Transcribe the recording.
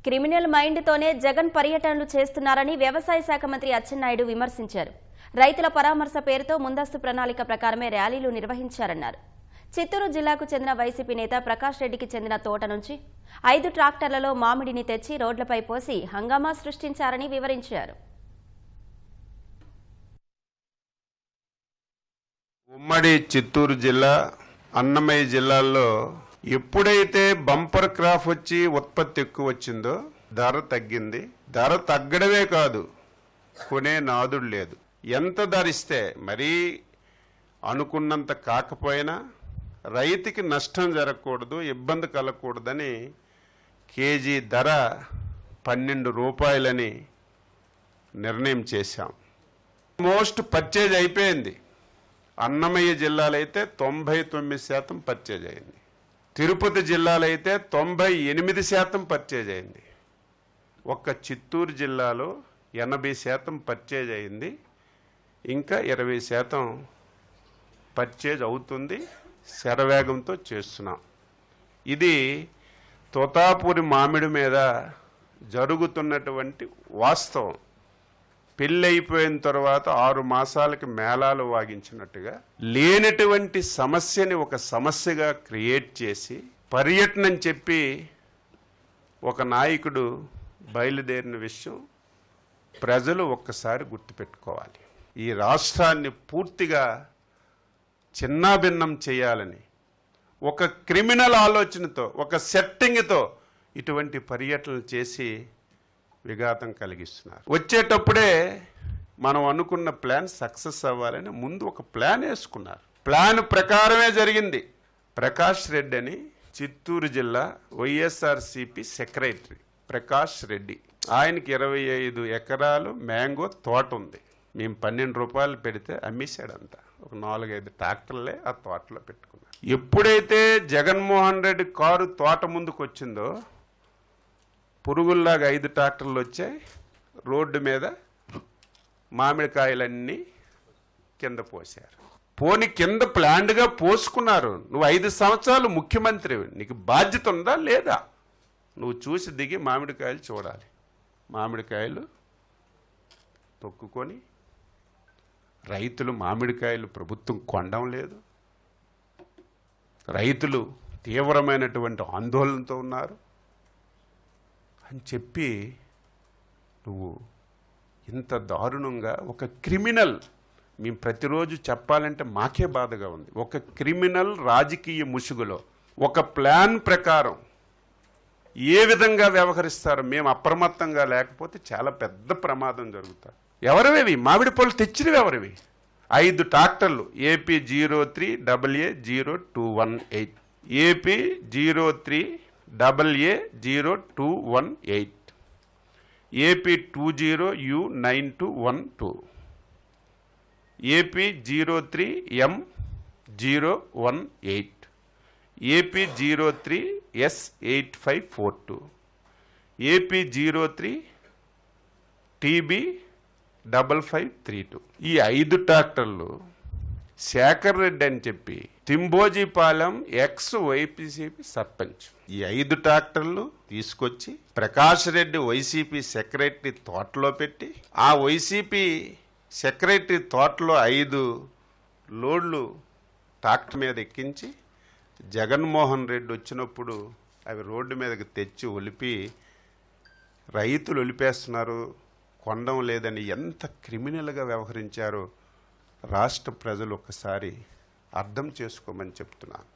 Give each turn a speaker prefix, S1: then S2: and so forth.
S1: Criminal మైండ్తోనే Jagan పర్యటనలు చేస్తున్నారని వ్యవసాయ శాఖ మంత్రి అచ్చెన్నాయుడు విమర్శించారు. రైతుల పరామర్శ పేరుతో ముందస్తు ప్రణాళిక ప్రకారమే ర్యాలీలు నిర్వహించారన్నారు. చిత్తూరు జిల్లాకు చెందిన వైసీపీ నేత ప్రకాష్ రెడ్డికి చెందిన తోట నుంచి 5 ట్రాక్టర్లలో మామిడిని తెచ్చి రోడ్లపై పోసి హంగామా సృష్టించారని వివరించారు.
S2: ఉమ్మడి చిత్తూరు జిల్లా, అన్నమయ్య జిల్లాల్లో ఎప్పుడైతే బంపర్ క్రాప్ వచ్చి ఉత్పత్తి ఎక్కువ వచ్చిందో ధర తగ్గింది. ధర తగ్గడమే కాదు, కొనే నాదుడు లేదు. ఎంత ధరిస్తే మరీ అనుకున్నంత కాకపోయినా రైతుకి నష్టం జరగకూడదు, ఇబ్బంది కలగకూడదని కేజీ ధర 12 రూపాయలని నిర్ణయం చేశాం. మోస్ట్ పర్చేజ్ అయిపోయింది. అన్నమయ్య జిల్లాలో అయితే 99% పర్చేజ్ అయింది. తిరుపతి జిల్లాలో అయితే 98% పర్చేజ్ అయింది. ఒక్క చిత్తూరు జిల్లాలో 80% పర్చేజ్ అయింది. ఇంకా 20% పర్చేజ్ అవుతుంది. శరవేగంతో చేస్తున్నాం. ఇది తోతాపూరి మామిడి మీద జరుగుతున్నటువంటి వాస్తవం. పెళ్ళైపోయిన తర్వాత 6 మాసాలకి మేళాలు వాగించినట్టుగా లేనటువంటి సమస్యని ఒక సమస్యగా క్రియేట్ చేసి పర్యటన చెప్పి ఒక నాయకుడు బయలుదేరిన విషయం ప్రజలు ఒక్కసారి గుర్తుపెట్టుకోవాలి. ఈ రాష్ట్రాన్ని పూర్తిగా చిన్నాభిన్నం చేయాలని ఒక క్రిమినల్ ఆలోచనతో, ఒక సెట్టింగ్తో ఇటువంటి పర్యటనలు చేసి విఘాతం కలిగిస్తున్నారు. వచ్చేటప్పుడే మనం అనుకున్న ప్లాన్ సక్సెస్ అవ్వాలని ముందు ఒక ప్లాన్ వేసుకున్నారు. ప్లాన్ ప్రకారమే జరిగింది. ప్రకాష్ రెడ్డి అని చిత్తూరు జిల్లా వైఎస్ఆర్సిపి సెక్రటరీ ప్రకాష్ రెడ్డి, ఆయనకి 25 ఎకరాలు మ్యాంగో తోట ఉంది. మేము 12 రూపాయలు పెడితే అమ్మేశాడంతా. ఒక 4-5 ట్రాక్టర్లే ఆ తోటలో పెట్టుకున్నారు. ఎప్పుడైతే జగన్మోహన్ రెడ్డి కారు తోట ముందుకు వచ్చిందో పురుగుల్లాగా 5 ట్రాక్టర్లు వచ్చాయి. రోడ్డు మీద మామిడికాయలన్నీ కింద పోసారు. పోని కింద ప్లాండ్గా పోసుకున్నారు. నువ్వు 5 సంవత్సరాలు ముఖ్యమంత్రి, నీకు బాధ్యత ఉందా లేదా? నువ్వు చూసి దిగి మామిడికాయలు చూడాలి. మామిడికాయలు తొక్కుకొని రైతులు మామిడికాయలు ప్రభుత్వం కొనడం లేదు. రైతులు తీవ్రమైనటువంటి ఆందోళనతో ఉన్నారు అని చెప్పి నువ్వు ఇంత దారుణంగా ఒక క్రిమినల్, మేము ప్రతిరోజు చెప్పాలంటే మాకే బాధగా ఉంది, ఒక క్రిమినల్ రాజకీయ ముసుగులో ఒక ప్లాన్ ప్రకారం ఏ విధంగా వ్యవహరిస్తారో మేము అప్రమత్తంగా లేకపోతే చాలా పెద్ద ప్రమాదం జరుగుతుంది. ఎవరివి మామిడి పళ్ళు తెచ్చినవి? ఎవరివి? 5 ట్రాక్టర్లు AP 03AA0218, AP 03AA0218, AP 20U9212, AP 03M018, AP 03S8542, AP 03TB5532. ఈ 5 ట్రాక్టర్లు శేఖర్ రెడ్డి అని చెప్పి తింబోజీపాలెం ఎక్స్ వైసీపీ సర్పంచ్, ఈ 5 ట్రాక్టర్లు తీసుకొచ్చి ప్రకాష్ రెడ్డి వైసీపీ సెక్రటరీ తోటలో పెట్టి ఆ వైసీపీ సెక్రటరీ తోటలో 5 లోడ్లు ట్రాక్టర్ మీద ఎక్కించి జగన్మోహన్ రెడ్డి వచ్చినప్పుడు అవి రోడ్డు మీదకి తెచ్చి ఒలిపి రైతులు ఒలిపేస్తున్నారు, కొనడం లేదని ఎంత క్రిమినల్గా వ్యవహరించారో రాష్ట్ర ప్రజలు ఒక్కసారి అర్థం చేసుకోమని చెప్తున్నాను.